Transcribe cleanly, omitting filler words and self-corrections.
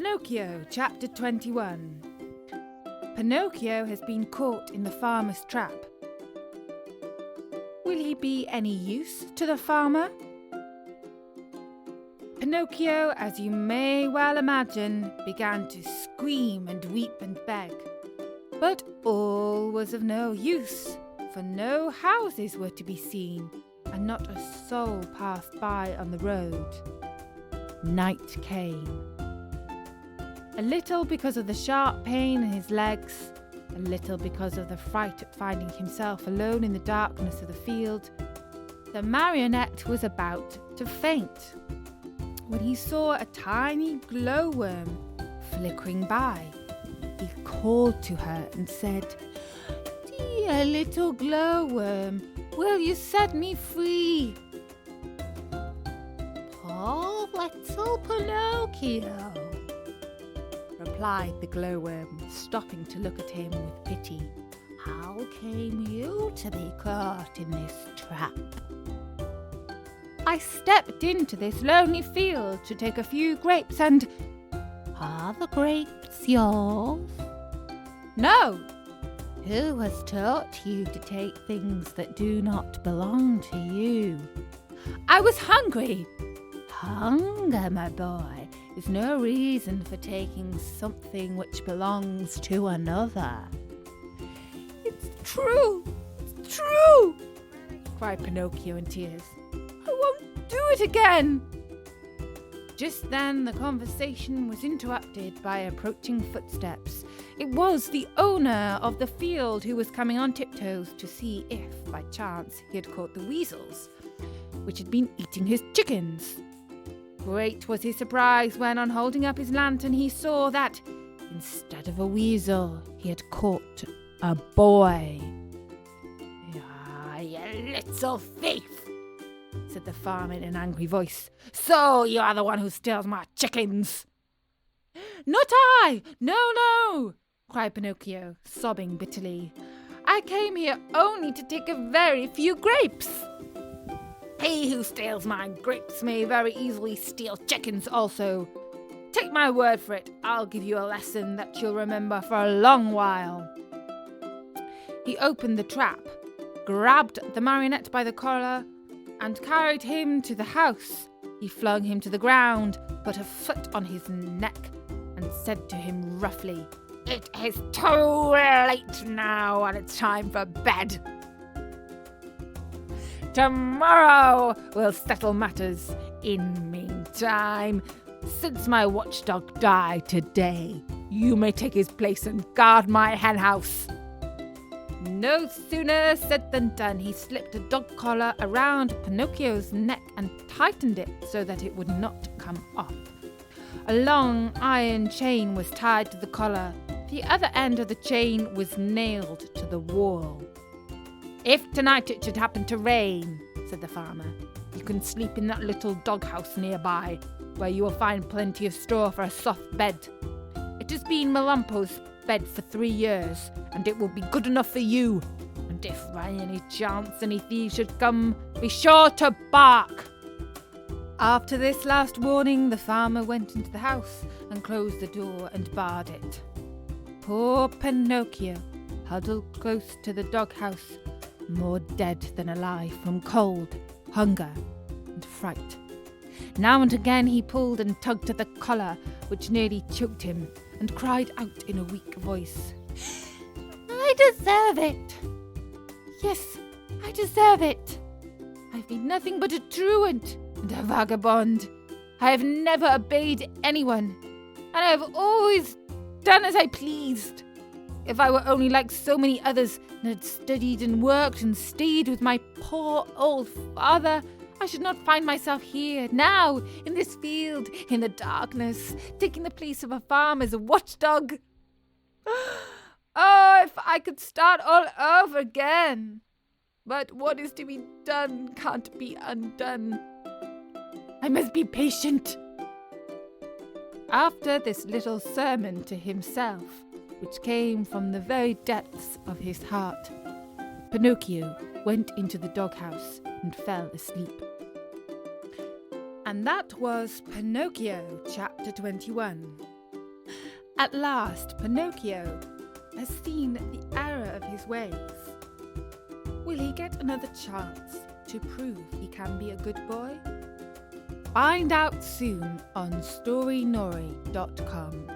Pinocchio, Chapter 21. Pinocchio has been caught in the farmer's trap. Will he be any use to the farmer? Pinocchio, as you may well imagine, began to scream and weep and beg. But all was of no use, for no houses were to be seen, and not a soul passed by on the road. Night came. A little because of the sharp pain in his legs, a little because of the fright at finding himself alone in the darkness of the field, the Marionette was about to faint when he saw a tiny glowworm flickering by. He called to her and said, "Dear little glowworm, will you set me free?" "Poor little Pinocchio," replied the glowworm, stopping to look at him with pity. "How came you to be caught in this trap?" "I stepped into this lonely field to take a few grapes and—" "Are the grapes yours?" "No." "Who has taught you to take things that do not belong to you?" "I was hungry." "Hunger, my boy, is no reason for taking something which belongs to another." "It's true, it's true," cried Pinocchio in tears. "I won't do it again." Just then the conversation was interrupted by approaching footsteps. It was the owner of the field who was coming on tiptoes to see if, by chance, he had caught the weasels, which had been eating his chickens. Great was his surprise when, on holding up his lantern, he saw that, instead of a weasel, he had caught a boy. "Ah, you little thief," said the farmer in an angry voice. "So you are the one who steals my chickens." "Not I! No!" cried Pinocchio, sobbing bitterly. "I came here only to take a very few grapes." "He who steals my grapes may very easily steal chickens also. Take my word for it, I'll give you a lesson that you'll remember for a long while." He opened the trap, grabbed the Marionette by the collar, and carried him to the house. He flung him to the ground, put a foot on his neck, and said to him roughly, "It is too late now, and it's time for bed. Tomorrow we'll settle matters. In meantime, since my watchdog died today, you may take his place and guard my hen house." No sooner said than done. He slipped a dog collar around Pinocchio's neck and tightened it so that it would not come off. A long iron chain was tied to the collar. The other end of the chain was nailed to the wall. "If tonight it should happen to rain," said the farmer, "you can sleep in that little doghouse nearby, where you will find plenty of straw for a soft bed. It has been Melampo's bed for 3 years, and it will be good enough for you. And if by any chance any thieves should come, be sure to bark." After this last warning, the farmer went into the house and closed the door and barred it. Poor Pinocchio, huddled close to the doghouse, more dead than alive from cold, hunger, and fright. Now and again he pulled and tugged at the collar, which nearly choked him, and cried out in a weak voice, "I deserve it! Yes, I deserve it! I've been nothing but a truant and a vagabond. I have never obeyed anyone, and I have always done as I pleased. If I were only like so many others, and had studied and worked and stayed with my poor old father, I should not find myself here, now, in this field, in the darkness, taking the place of a farmer's watchdog. Oh, if I could start all over again! But what is to be done can't be undone. I must be patient." After this little sermon to himself, which came from the very depths of his heart, Pinocchio went into the doghouse and fell asleep. And that was Pinocchio, Chapter 21. At last, Pinocchio has seen the error of his ways. Will he get another chance to prove he can be a good boy? Find out soon on storynori.com.